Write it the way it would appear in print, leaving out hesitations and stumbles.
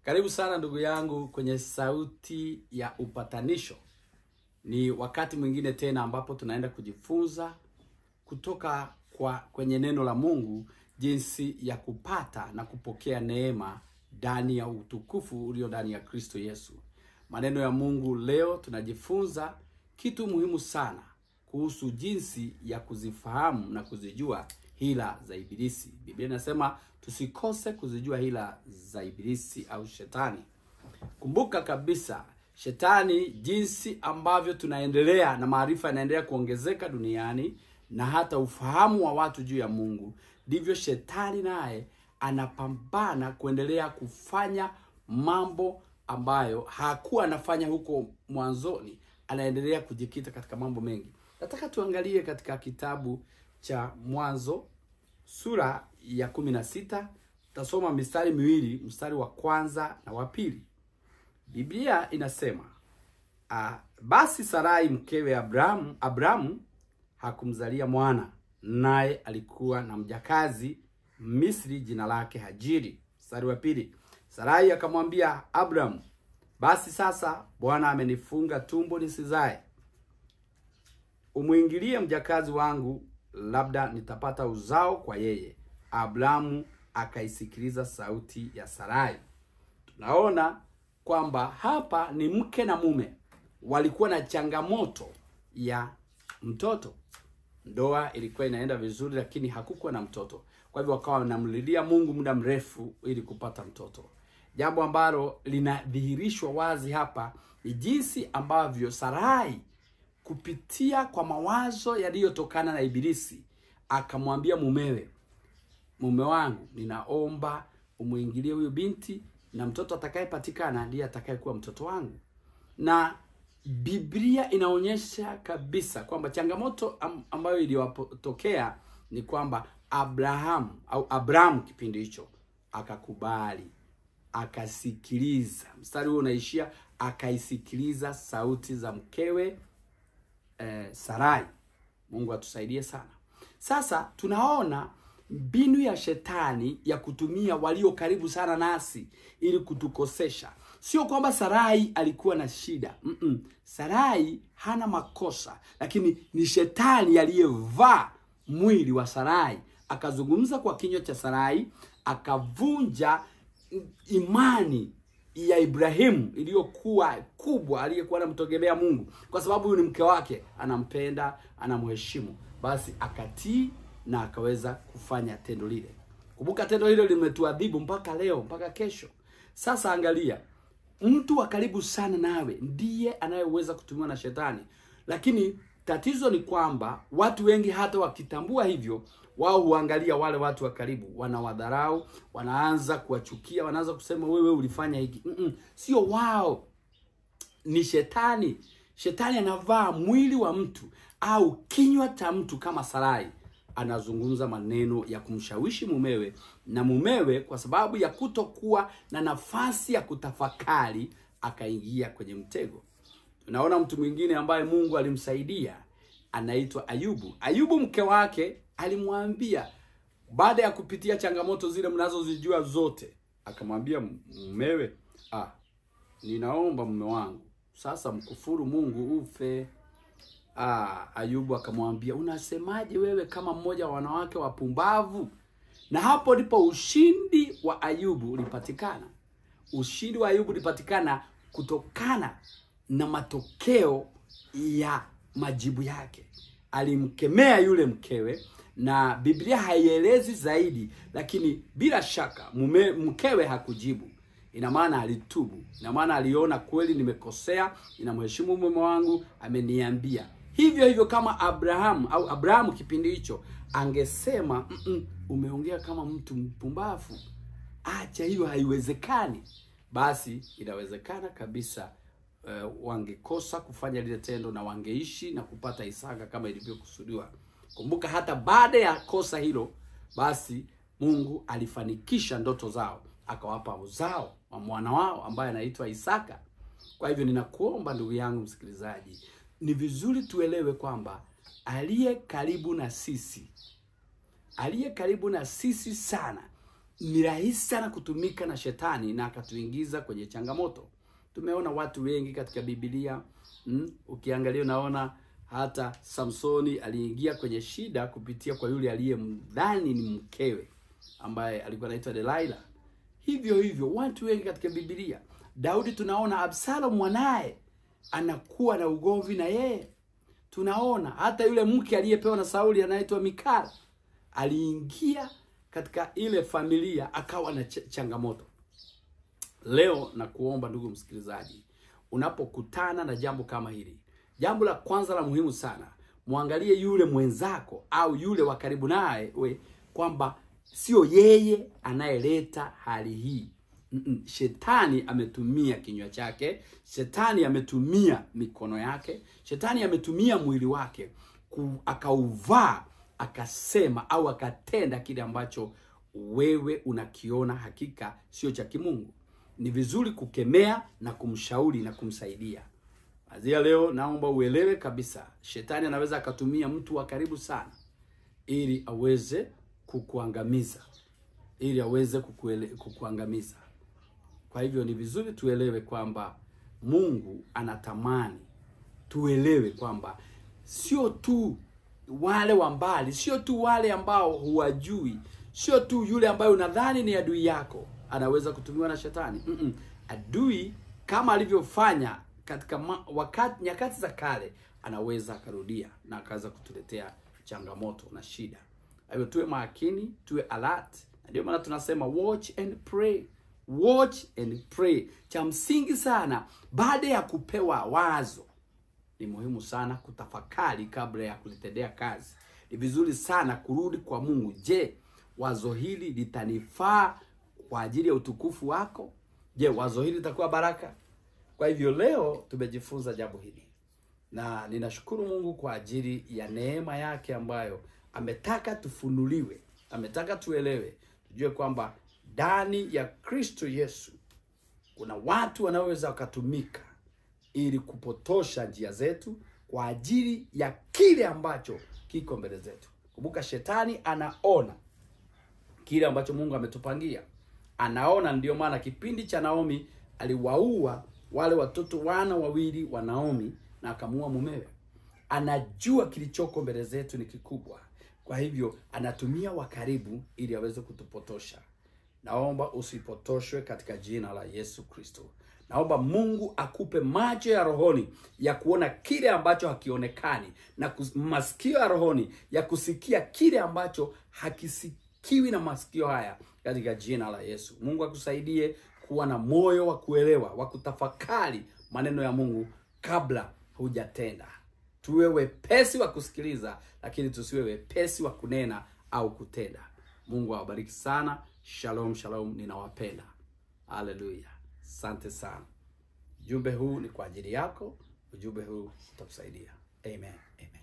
Karibu sana ndugu yangu kwenye sauti ya upatanisho. Ni wakati mwingine tena ambapo tunaenda kujifunza kutoka kwenye neno la Mungu jinsi ya kupata na kupokea neema ndani ya utukufu ulio ndani ya Kristo Yesu. Maneno ya Mungu leo tunajifunza kitu muhimu sana kuhusu jinsi ya kuzifahamu na kuzijua hila za ibilisi. Biblia inasema tusikose kuzijua hila za ibilisi au shetani. Kumbuka kabisa shetani, jinsi ambavyo tunaendelea na maarifa yanaendelea kuongezeka duniani na hata ufahamu wa watu juu ya Mungu, ndivyo shetani naye anapambana kuendelea kufanya mambo ambayo hakuwa anafanya huko mwanzoni. Anaendelea kujikita katika mambo mengi. Nataka tuangalie katika kitabu cha Mwanzo sura ya 16. Tutasoma mistari miwili, mstari wa kwanza na wa pili. Biblia inasema, basi Sarai mkewe Abrahamu hakumzalia mwana, naye alikuwa na mjakazi Misri jina lake Hajiri. Mstari wa pili. Sarai akamwambia Abrahamu, basi sasa Bwana amenifunga tumbo nisizae. Umuingilie mjakazi wangu, labda nitapata uzao kwa yeye. Abrahamu akaisikiliza sauti ya Sarai. Tunaona kwamba hapa ni mke na mume walikuwa na changamoto ya mtoto. Ndoa ilikuwa inaenda vizuri, lakini hakukuwa na mtoto. Kwa hivyo wakawa wanamlilia Mungu muda mrefu ili kupata mtoto. Jambo ambalo linadhihirishwa wazi hapa ni jinsi ambavyo Sarai, kupitia kwa mawazo yaliyotokana na ibilisi, akamwambia mumewe, mume wangu, ninaomba umuingilie huyu binti, na mtoto atakayepatikana ndiye atakayekuwa mtoto wangu. Na Biblia inaonyesha kabisa kwamba changamoto ambayo iliyotokea ni kwamba Abrahamu kipindi hicho akakubali, akasikiliza. Mstari huo unaishia akaisikiliza sauti za mkewe Sarai. Mungu atusaidie sana. Sasa tunaona mbinu ya shetani ya kutumia walio karibu sana nasi ili kutukosesha. Sio kwamba Sarai alikuwa na shida. Sarai hana makosa, lakini ni shetani aliyevaa mwili wa Sarai, akazungumza kwa kinywa cha Sarai, akavunja imani ya Ibrahimu iliyokuwa kubwa, aliyekuwa anamtegemea Mungu, kwa sababu huyu ni mke wake, anampenda, anamheshimu. Basi akatii na akaweza kufanya tendo lile. Kumbuka tendo hilo limetuadhibu mpaka leo, mpaka kesho. Sasa angalia, mtu wa karibu sana nawe ndiye anayeweza kutumiwa na shetani. Lakini tatizo ni kwamba watu wengi hata wakitambua hivyo, wao huangalia wale watu wa karibu, wanawadharau, wanaanza kuwachukia, wanaanza kusema wewe ulifanya hiki. Sio wao, ni shetani. Shetani anavaa mwili wa mtu au kinywa cha mtu kama Sarai. Anazungumza maneno ya kumshawishi mumewe, na mumewe kwa sababu ya kutokuwa na nafasi ya kutafakari akaingia kwenye mtego. Tunaona mtu mwingine ambaye Mungu alimsaidia, anaitwa Ayubu. Ayubu mke wake alimwambia, baada ya kupitia changamoto zile mnazozijua zote, akamwambia mumewe, ninaomba mume wangu sasa mkufuru Mungu ufe. Ayubu akamwambia, unasemaje wewe kama mmoja wa wanawake wapumbavu? Na hapo ndipo ushindi wa Ayubu ulipatikana. Ushindi wa Ayubu ulipatikana kutokana na matokeo ya majibu yake. Alimkemea yule mkewe, na Biblia haielezi zaidi, lakini bila shaka mkewe hakujibu. Ina maana alitubu. Ina maana aliona kweli nimekosea, ninamheshimu mume wangu, ameniambia. Hivyo kama Abrahamu kipindi hicho angesema, umeongea kama mtu mpumbavu, acha hiyo, haiwezekani. Basi inawezekana kabisa wangekosa kufanya lile tendo na wangeishi na kupata Isaka kama ilivyokusudiwa. Kumbuka hata baada ya kosa hilo, basi Mungu alifanikisha ndoto zao, akawapa uzao wa mwana wao ambaye anaitwa Isaka. Kwa hivyo ninakuomba ndugu yangu msikilizaji, ni vizuri tuelewe kwamba aliye karibu na sisi sana ni rahisi sana kutumika na shetani na akatuingiza kwenye changamoto. Tumeona watu wengi katika Biblia, ukiangalia unaona hata Samsoni aliingia kwenye shida kupitia kwa yule aliyemdhani ni mkewe ambaye alikuwa anaitwa Delilah. Hivyo watu wengi katika Biblia. Daudi tunaona Absalom mwanae anakuwa na ugomvi na yeye. Tunaona hata yule mke aliyepewa na Sauli anaitwa Mikal aliingia katika ile familia akawa na changamoto. Leo na kuomba ndugu msikilizaji, unapokutana na jambo kama hili, jambo la kwanza la muhimu sana, muangalie yule mwenzako au yule wa karibu naye kwamba sio yeye anayeleta hali hii. Shetani ametumia kinywa chake, shetani ametumia mikono yake, shetani ametumia mwili wake akauvaa, akasema au akatenda kile ambacho wewe unakiona hakika sio cha kimungu. Ni vizuri kukemea na kumshauri na kumsaidia. Azia leo naomba uelewe kabisa, shetani anaweza akatumia mtu wa karibu sana ili aweze kukuangamiza, kukuangamiza. Kwa hivyo ni vizuri tuelewe kwamba Mungu anatamani tuelewe kwamba sio tu wale wa mbali, sio tu wale ambao huwajui, sio tu yule ambaye unadhani ni adui yako anaweza kutumiwa na shetani. Adui kama alivyofanya katika nyakati za kale anaweza akarudia na akaanza kutuletea changamoto na shida. Hivyo tuwe makini, tuwe alert. Ndio maana tunasema watch and pray. Watch and pray. Cha msingi sana, baada ya kupewa wazo, ni muhimu sana kutafakari kabla ya kulitendea kazi. Ni vizuri sana kurudi kwa Mungu. Je, wazo hili litanifaa kwa ajili ya utukufu wako? Je, wazo hili litakuwa baraka? Kwa hivyo leo tumejifunza jambo hili. Na ninashukuru Mungu kwa ajili ya neema yake ambayo ametaka tufunuliwe, ametaka tuelewe, tujue kwamba ndani ya Kristo Yesu kuna watu wanaweza wakatumika ili kupotosha njia zetu kwa ajili ya kile ambacho kiko mbele zetu. Kumbuka shetani anaona kile ambacho Mungu ametupangia. Anaona, ndio maana kipindi cha Naomi aliwaua wale watoto wawili wa Naomi na akamuua mumewe. Anajua kilichoko mbele zetu ni kikubwa. Kwa hivyo anatumia wa karibu ili aweze kutupotosha. Naomba usipotoshwe katika jina la Yesu Kristo. Naomba Mungu akupe macho ya rohoni ya kuona kile ambacho hakionekani, na masikio ya rohoni ya kusikia kile ambacho hakisikiwi na masikio haya katika jina la Yesu. Mungu akusaidie kuwa na moyo wa kuelewa, wa kutafakari maneno ya Mungu kabla hujatenda. Tuwe wepesi wa kusikiliza, lakini tusiwe wepesi wa kunena au kutenda. Mungu awabariki sana. Shalom, shalom, ninawapenda. Haleluya. Asante sana. Ujumbe huu ni kwa ajili yako. Ujumbe huu utakusaidia. Amen. Amen.